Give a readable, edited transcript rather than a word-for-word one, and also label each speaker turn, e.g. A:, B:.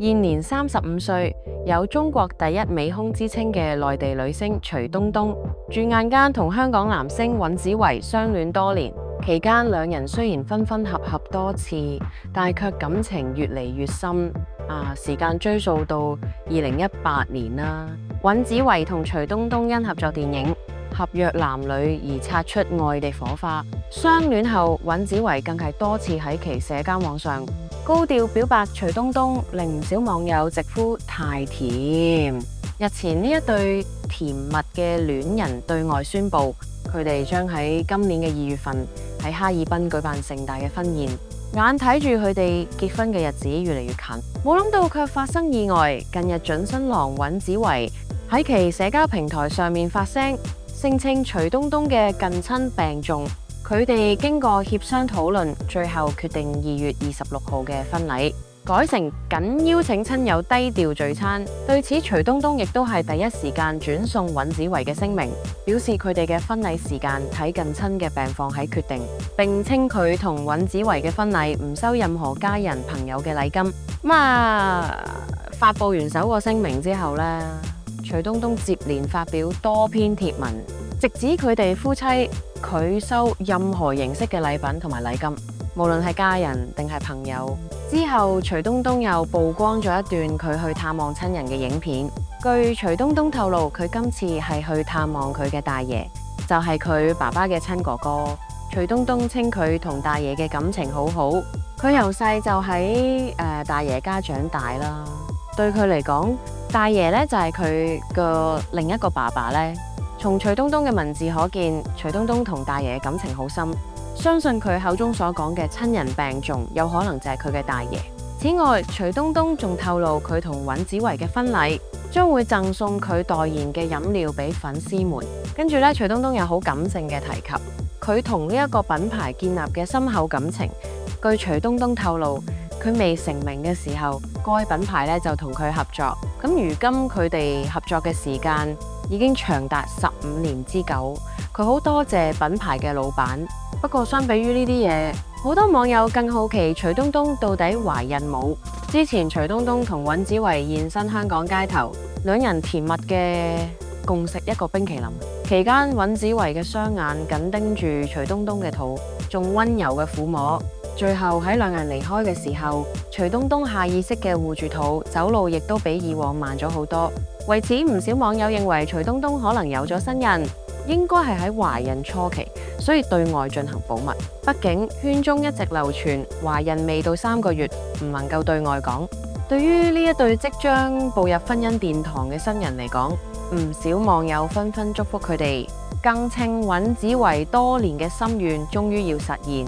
A: 現年35歲，有中國第一美胸之稱嘅內地女星徐冬冬，轉眼間同香港男星尹子維相戀多年。期間兩人雖然分分合合多次，但卻感情越嚟越深。時間追溯到2018年啦，尹子維同徐冬冬因合作電影《合約男女》而擦出愛的火花。相戀後，尹子維更係多次喺其社交網上高調表白徐冬冬，令唔少網友直呼太甜。日前呢一對甜蜜嘅戀人對外宣布，佢哋將喺今年嘅2月份喺哈爾濱舉辦盛大嘅婚宴。眼睇住佢哋結婚嘅日子越嚟越近，冇諗到卻發生意外。近日準新郎尹子維喺其社交平台上面發聲，聲稱徐冬冬嘅近親病重。佢哋經過協商討論，最後決定2月26號嘅婚禮改成僅邀請親友低調聚餐。對此，徐冬冬亦都係第一時間轉送尹子維嘅聲明，表示佢哋嘅婚禮時間睇近親嘅病況喺決定，並稱佢同尹子維嘅婚禮唔收任何家人朋友嘅禮金。發佈完首個聲明之後呢，徐冬冬接連發表多篇貼文，直指佢哋夫妻拒收任何形式嘅禮品同埋禮金，無論係家人定係朋友。之後，徐冬冬又曝光咗一段佢去探望親人嘅影片。據徐冬冬透露，佢今次係去探望佢嘅大爺，就係佢爸爸嘅親哥哥。徐冬冬稱佢同大爺嘅感情好好，佢由細就喺大爺家長大啦。對佢嚟講，大爺呢就係佢個另一個爸爸呢。從徐冬冬嘅文字可見，徐冬冬同大爺嘅感情好深。相信佢口中所講嘅親人病重，有可能就係佢嘅大爺。此外，徐冬冬仲透露佢同尹子維嘅婚禮將會贈送佢代言嘅飲料俾粉絲們。跟住咧，徐冬冬有好感性嘅提及佢同呢一個品牌建立嘅深厚感情。據徐冬冬透露，佢未成名嘅時候，該品牌咧就同佢合作。咁如今佢哋合作嘅時間已經長達15年之久。佢好多謝品牌嘅老闆。不過相比於呢啲嘢，好多網友更好奇徐冬冬到底懷孕冇？之前徐冬冬同尹子維現身香港街頭，兩人甜蜜嘅共食一個冰淇淋。期間尹子維嘅雙眼緊盯住徐冬冬嘅肚，仲溫柔嘅撫摸。最後喺兩人離開嘅時候，徐冬冬下意識嘅護住肚，走路亦都比以往慢咗好多。為此，唔少網友認為徐冬冬可能有咗新人，應該係喺懷孕初期，所以對外進行保密。畢竟圈中一直流傳懷孕未到3個月唔能夠對外講。對於呢一對即將步入婚姻殿堂嘅新人嚟講，唔少網友紛紛祝福佢哋，更稱尹子維多年嘅心願終於要實現。